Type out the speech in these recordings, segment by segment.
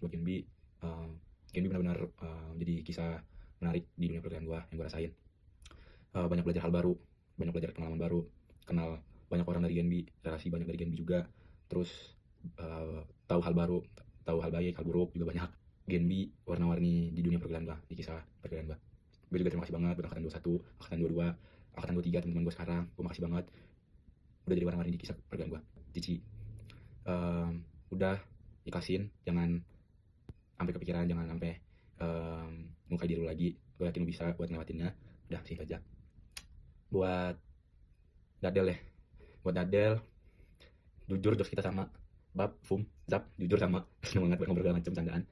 buat Genbi. Genbi benar-benar jadi kisah menarik di dunia perkuliahan yang gue rasain. Banyak belajar hal baru, banyak belajar pengalaman baru, kenal banyak orang dari Genbi, relasi banyak dari Genbi juga. Terus tahu hal baru, tahu hal baik, hal buruk juga banyak. Genbi warna-warni di dunia perkuliahan gue, di kisah perkuliahan gue. Gue juga terima kasih banget buat angkatan 21, angkatan 22, angkatan 23 teman-teman gue sekarang. Gue makasih banget udah jadi warna-warni di kisah perkuliahan gue. Cici, udah ikhlasin, jangan sampai kepikiran, jangan sampai muka diri lu lagi. Gue yakin lu bisa buat ngelewatinnya. Udah sih aja. Buat Dadel ya, buat Dadel, jujur jokes kita sama. Bab, Fum, Zap, jujur sama. Seneng banget buat ngobrol segala macam candaan.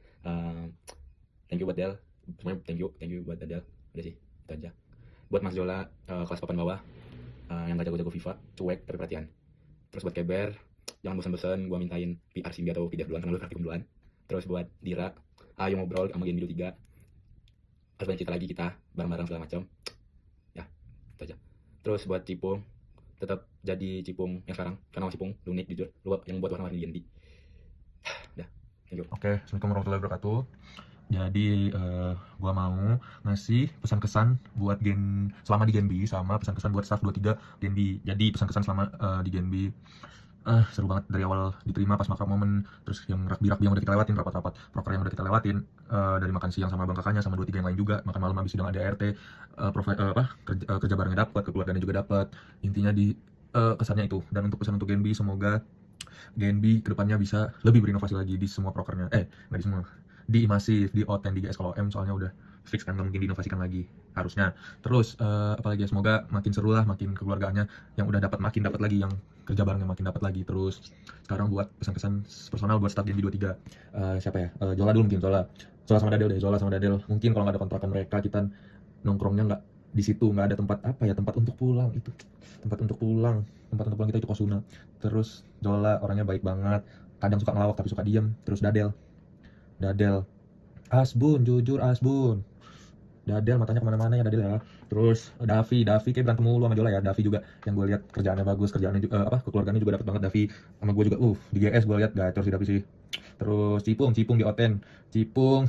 Thank you buat Del, semuanya thank you buat Dadel. Udah sih, itu aja. Buat Mas Jola, kelas papan bawah, yang gak jago-jago FIFA, cuek tapi perhatian. Terus buat Keber, jangan bosan-bosan gue mintain PR Simbi atau PDF duluan, karena lu praktikum duluan. Terus buat Dira, ayo ngobrol sama Genbi 3, harus banyak cerita lagi kita, bareng-bareng segala macam. Ya, itu aja. Terus buat Cipung, tetap jadi Cipung yang sekarang, karena Cipung lu unik jujur, lu yang buat warna-warni Genbi. Dah, thank you. Oke, Assalamualaikum warahmatullahi wabarakatuh. Jadi gua mau ngasih pesan-kesan buat selama di Genbi, sama pesan-kesan buat staff 23 Genbi. Jadi pesan-kesan selama di Genbi, seru banget dari awal diterima pas makan momen, terus yang rakbi yang udah kita lewatin, rapat-rapat proker yang udah kita lewatin, dari makan siang sama abang kakaknya sama 23 yang lain juga, makan malam habis sidang ADRT, kerja barengnya dapat, kekeluargaannya juga dapat. Intinya di kesannya itu. Dan untuk pesan untuk Genbi, semoga Genbi kedepannya bisa lebih berinovasi lagi di semua prokernya, nggak di semua, di Imasif, di Oten, di GS. Kalau M soalnya udah fix kan, nggak mungkin diinovasikan lagi harusnya. Terus apalagi ya, semoga makin seru lah, makin keluarganya yang udah dapat makin dapat lagi, yang kerja barengnya makin dapat lagi. Terus sekarang buat pesan-pesan personal buat staff Genbi 23, siapa ya, Zola dulu mungkin. Zola sama Dadel deh. Zola sama Dadel mungkin kalau nggak ada kontrakan mereka, kita nongkrongnya nggak di situ, nggak ada tempat tempat untuk pulang. Itu tempat untuk pulang kita itu Kosuna. Terus Zola orangnya baik banget, kadang suka ngelawak tapi suka diem. Terus Dadel Asbun, jujur Asbun. Dadel matanya kemana-mana ya Dadel ya. Terus Davi kayak berantem mulu sama Jola ya. Davi juga yang gue lihat kerjaannya bagus, kerjaannya juga kekeluargaannya juga dapat banget Davi. Sama gue juga di GS gue lihat gacor sih Davi sih. Terus Cipung di Oten. Cipung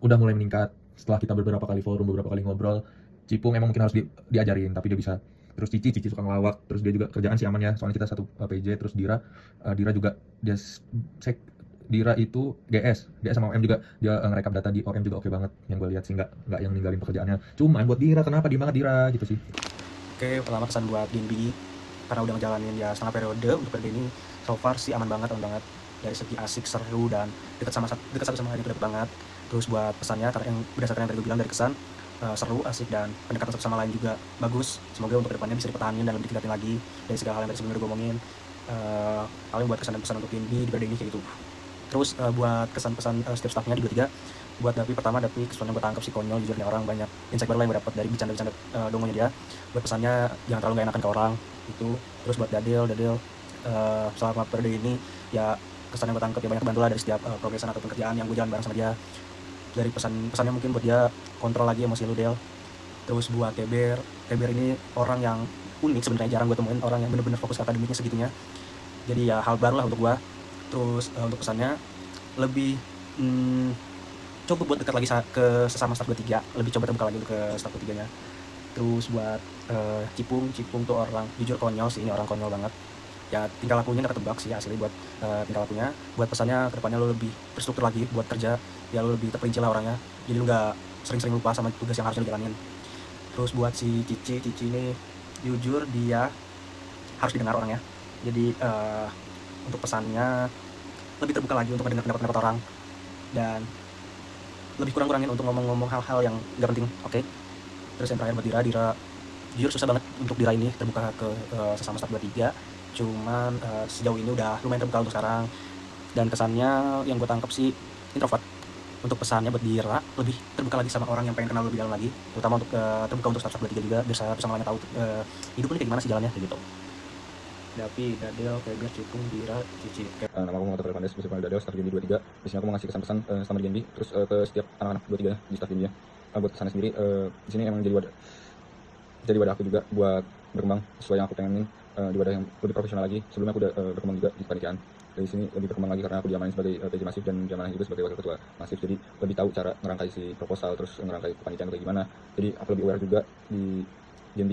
udah mulai meningkat setelah kita beberapa kali forum, beberapa kali ngobrol. Cipung emang mungkin harus diajarin, tapi dia bisa. Terus Cici suka ngelawak, terus dia juga kerjaan sih aman ya, soalnya kita satu PJ. Terus Dira juga dia Dira itu GS sama OM juga, dia ngerekap data di OM juga oke banget yang gue lihat sih, nggak yang ninggalin pekerjaannya. Cuman buat Dira, kenapa di banget Dira gitu sih. Oke, pertama pesan buat Genbi, karena udah ngejalanin ya setengah periode untuk periode ini, so far sih aman banget dari segi asik, seru, dan dekat satu sama lain itu dapet banget. Terus buat pesannya, karena yang berdasarkan yang tadi gue bilang dari kesan, seru, asik, dan pendekatan satu sama lain juga bagus. Semoga untuk kedepannya bisa dipertahankan dan lebih ditingkatin lagi dari segala hal yang tadi sebelumnya udah gue omongin. Paling buat kesan dan pesan untuk Genbi di periode ini kayak gitu. Terus buat kesan-pesan setiap staffnya di 23, buat Davi, pertama Davi kesannya gue tangkap si konyol, jujur nih orang, banyak insight baru yang gue dapat dari bercanda-bercanda dongonya dia. Buat pesannya, jangan terlalu gak enakan ke orang itu. Terus buat Dadel selama periode ini ya, kesan yang gue tangkap ya banyak bantu lah dari setiap progresan atau pekerjaan yang gue jalan bareng sama dia. Dari pesannya mungkin buat dia, kontrol lagi emosi lu Del. Terus buat Keber ini orang yang unik sebenarnya, jarang gue temuin orang yang bener-bener fokus ke akademiknya segitunya. Jadi ya hal baru lah untuk gue. Terus untuk pesannya, lebih coba buat dekat lagi ke sesama staff 23, lebih coba terbuka lagi untuk ke staff 23 nya. Terus buat Cipung tuh orang jujur konyol sih, ini orang konyol banget ya, tingkah lakunya gak ketebak sih asli. Buat tingkah lakunya, buat pesannya kedepannya lo lebih berstruktur lagi buat kerja ya, lo lebih terperinci lah orangnya, jadi lo gak sering-sering lupa sama tugas yang harusnya lo jalanin. Terus buat si Cici ini jujur dia harus didengar orangnya, jadi untuk pesannya lebih terbuka lagi untuk mendengar pendapat orang, dan lebih kurangin untuk ngomong-ngomong hal-hal yang gak penting. Oke. Terus yang terakhir buat Dira jujur susah banget untuk Dira ini terbuka ke sesama staff 23, cuman sejauh ini udah lumayan terbuka untuk sekarang. Dan kesannya yang gue tangkap sih introvert. Untuk pesannya buat Dira, lebih terbuka lagi sama orang yang pengen kenal lebih dalam lagi, terutama untuk terbuka untuk staff 23 juga, biar bisa mulai tahu hidup ini kayak gimana sih jalannya kayak gitu. Davi, Dadel, Keber, Cipung, Dira, Cici. Nama aku Muhammad Fandes, bersama Dadel, staff Genbi 23. Di sini aku mau ngasih kesan-pesan selama di Genbi, terus ke setiap anak-anak 23 di staff Genbi ya. Buat kesannya sendiri, di sini emang jadi wadah aku juga buat berkembang sesuai yang aku pengenin. di wadah yang lebih profesional lagi. Sebelumnya aku udah berkembang juga di kepanitiaan. Dari sini lebih berkembang lagi karena aku diamanahin sebagai PJ Masif dan diamanahin juga sebagai wakil ketua Masif. Jadi lebih tahu cara ngerangkai si proposal, terus ngerangkai kepanitiaan kayak gimana. Jadi aku lebih aware juga di GMB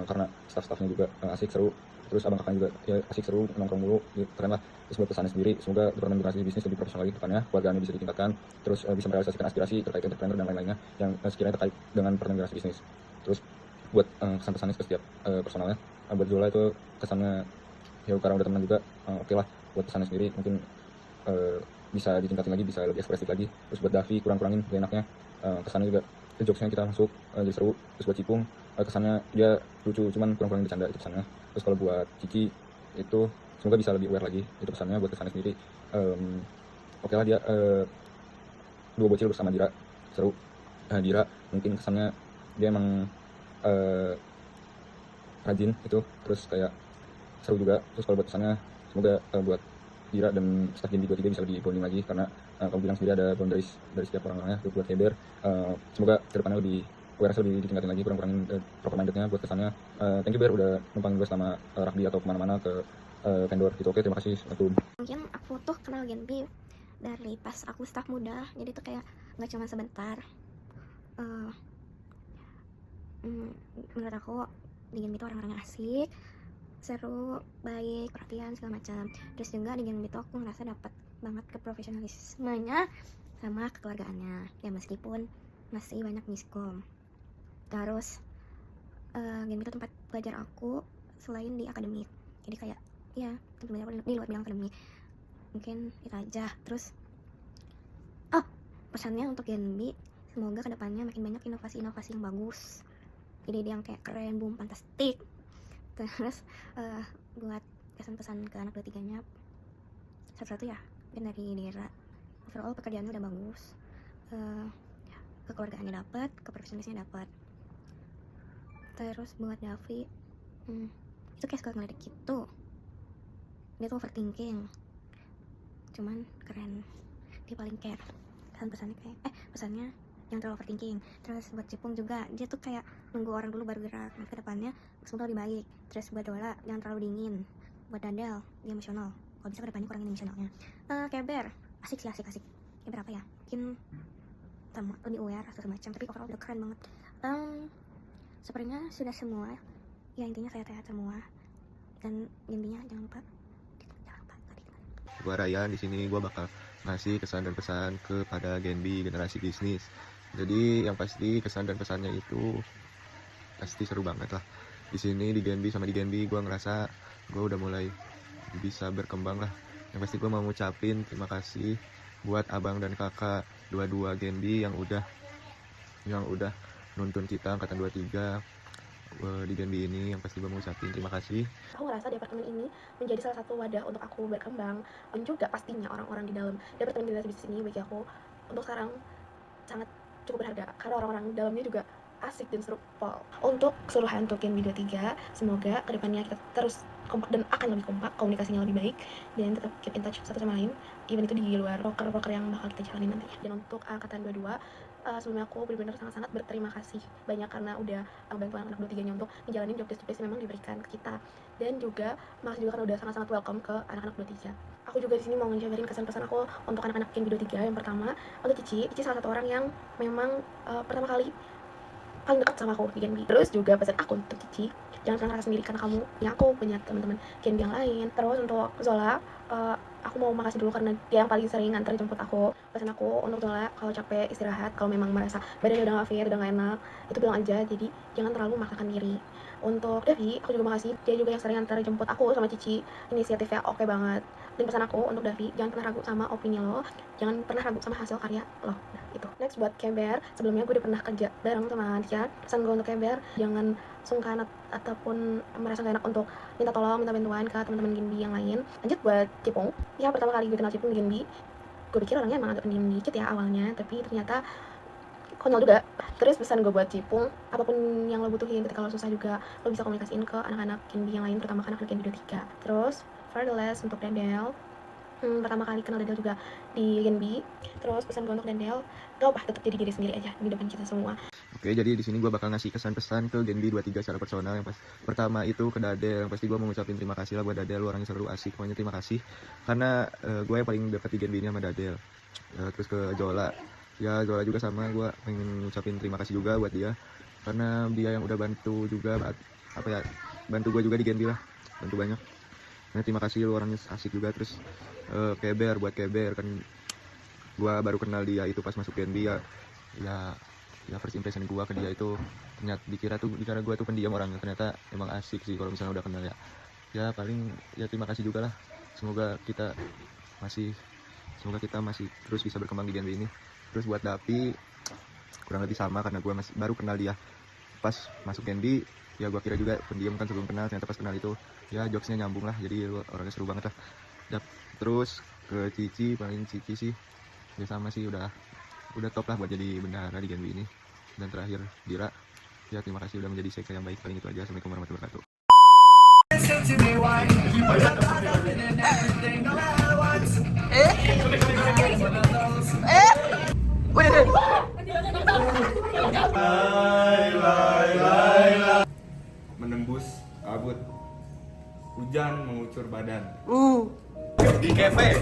karena staff-staffnya juga asik, seru. Terus abang kakaknya juga ya asik, seru, nongkrong mulu, ya, keren lah. Terus buat pesannya sendiri, semoga Departemen Generasi Bisnis lebih profesional lagi ke depannya, keluargaannya bisa ditingkatkan, terus bisa merealisasikan aspirasi terkait entrepreneur dan lain-lainnya yang sekiranya terkait dengan Departemen Generasi Bisnis. Terus buat kesan-pesannya ke setiap personalnya, buat Zola itu kesannya ya karena udah teman juga, oke lah. Buat pesannya sendiri mungkin bisa ditingkatin lagi, bisa lebih ekspresif lagi. Terus buat Davi kurang-kurangin gak enaknya, kesannya juga jokesnya kita masuk jadi seru. Terus buat Cipung kesannya dia lucu cuman kurang-kurangin bercanda, itu pesannya. Terus kalau buat Cici itu semoga bisa lebih aware lagi, itu pesannya buat kesannya sendiri. Oke lah, dia dua bocil bersama Dira seru. Dira mungkin kesannya dia emang rajin itu, terus kayak seru juga. Terus kalau buat pesannya semoga buat Dira dan staff Gen 23 bisa lebih bonding lagi, karena kamu bilang sendiri ada boundaries dari setiap orang-orangnya. Terus buat Keber semoga kedepannya lebih awareness lebih ditingkatin lagi, kurang-kurangin proper mindednya. Buat kesannya thank you Ber udah numpang gue selama Rakdi atau kemana-mana ke vendor gitu. Oke, terima kasih. Assalamualaikum. Mungkin aku tuh kenal Gen B dari pas aku staff muda, jadi tuh kayak nggak cuma sebentar. Menurut aku di Gen B itu orang-orangnya asik, seru, baik, perhatian segala macam. Terus juga di Gen B itu aku ngerasa dapat banget keprofesionalismenya sama kekeluargaannya, ya meskipun masih banyak miskom. Terus Gen B itu tempat belajar aku selain di akademik, jadi kayak ya tempat belajar aku di luar bidang akademik. Mungkin itu aja. Terus pesannya untuk Gen B, semoga kedepannya makin banyak inovasi-inovasi yang bagus, ide-ide yang kayak keren, boom, fantastik. Terus buat pesan-pesan ke anak 23-nya, satu-satu ya, dan dari Dira overall pekerjaannya udah bagus, kekeluargaannya dapat, keprofesionalisnya dapat. Terus buat Davi, itu kayak suka ngelirik gitu, dia tuh overthinking, cuman keren, dia paling care. Pesannya kayak pesannya yang terlalu overthinking. Terus buat Cipung juga, dia tuh kayak nunggu orang dulu baru gerak, nanti kedepannya semoga lebih baik. Terus buat Dola, jangan terlalu dingin. Buat Dadel, dia emosional, kalau bisa kedepannya kurangin emosionalnya. Keber, asik. Keber apa ya, mungkin sama lebih aware atau semacam, tapi overall udah keren banget. Sepertinya sudah semua ya, intinya sehat-sehat semua, dan intinya jangan lupa Gua Ryan, di sini gua bakal ngasih kesan dan pesan kepada Gen B generasi bisnis. Jadi yang pasti kesan dan pesannya itu pasti seru banget lah. Di sini di Gen B sama di Gen B gua ngerasa gua udah mulai bisa berkembang lah. Yang pasti gua mau ngucapin terima kasih buat abang dan kakak dua-dua Gen B yang udah nuntun kita angkatan 23 di Gen B ini. Yang pasti gue mau ucapin terima kasih. Aku ngerasa departemen ini menjadi salah satu wadah untuk aku berkembang, dan juga pastinya orang-orang di dalam departemen generasi bisnis ini bagi aku untuk sekarang sangat cukup berharga, karena orang-orang di dalamnya juga asik dan seru pol. Untuk keseluruhan untuk Gen B 23, semoga kedepannya kita terus kompak dan akan lebih kompak, komunikasinya lebih baik, dan tetap keep in touch satu sama lain, even itu di luar proker-proker yang bakal kita jalani nantinya. Dan untuk angkatan 22, sebelumnya aku benar-benar sangat-sangat berterima kasih banyak karena udah bantu anak 23-nya untuk menjalani job desk yang memang diberikan ke kita, dan juga makasih juga karena udah sangat-sangat welcome ke anak-anak 23. Aku juga di sini mau ngejabarin kesan-pesan aku untuk anak-anak Gen B 23. Yang pertama, untuk Cici salah satu orang yang memang pertama kali paling dekat sama aku di Gen B. Terus juga pesan aku untuk Cici, jangan pernah ngerasa sendiri karena kamu punya aku, punya teman-teman Gen B yang lain. Terus untuk Zola, aku mau makasih dulu karena dia yang paling sering nganter jemput aku. Pesan aku untuk Zola, kalau capek istirahat, kalau memang merasa badannya udah gak fit, udah gak enak, itu bilang aja, jadi jangan terlalu memaksakan diri. Untuk Davi, aku juga makasih, dia juga yang sering nganter jemput aku sama Cici, inisiatifnya oke banget. Dan pesan aku untuk Davi, jangan pernah ragu sama opini lo, jangan pernah ragu sama hasil karya lo. Nah, itu. Next buat Keber, sebelumnya gue udah pernah kerja bareng sama dia. Pesan gue untuk Keber, jangan sungkan ataupun merasa gak enak untuk minta tolong, minta bantuan ke teman-teman Gen B yang lain. Lanjut buat Cipung, ya pertama kali gue kenal Cipung di Gen B, gue pikir orangnya emang agak pendiam dikit ya awalnya, tapi ternyata konyol juga. Terus pesan gue buat Cipung, apapun yang lo butuhin ketika lo susah juga lo bisa komunikasiin ke anak-anak Gen B yang lain, terutama ke anak-anak Gen B 23. Terus for the last untuk Dadel, pertama kali kenal Daniel juga di Genbi. Terus pesan gue untuk Daniel, gak apa, tetap jadi diri sendiri aja di depan kita semua. Oke, jadi di sini gue bakal ngasih kesan-pesan ke Genbi 23 secara personal. Yang pertama itu ke Dadel, yang pasti gue mau ngucapin terima kasih lah buat Dadel, lu orangnya selalu asik, pokoknya terima kasih. Karena gue yang paling dekat di Genbi ini sama Dadel. Terus ke Jola, ya Jola juga sama, gue pengen ngucapin terima kasih juga buat dia. Karena dia yang udah bantu juga, bantu gue juga di Genbi lah, bantu banyak. Nah, terima kasih, lu orangnya asik juga. Terus Keber, buat Keber kan gue baru kenal dia itu pas masuk Genbi ya first impression gue ke dia itu ternyata dikira gue tuh pendiam orangnya, ternyata emang asik sih kalau misalnya udah kenal ya paling ya terima kasih juga lah. Semoga kita masih terus bisa berkembang di Genbi ini. Terus buat Dapi kurang lebih sama, karena gue masih baru kenal dia pas masuk Genbi. Ya gue kira juga pendiam kan sebelum kenal, ternyata pas kenal itu ya jokesnya nyambung lah, jadi orangnya seru banget lah. Terus ke Cici, paling Cici sih ya sama sih, udah top lah buat jadi bendahara di Genbi ini. Dan terakhir Dira, ya terima kasih udah menjadi sekre yang baik. Paling itu aja, assalamualaikum warahmatullahi wabarakatuh. Menembus kabut, hujan mengucur badan. Di cafe.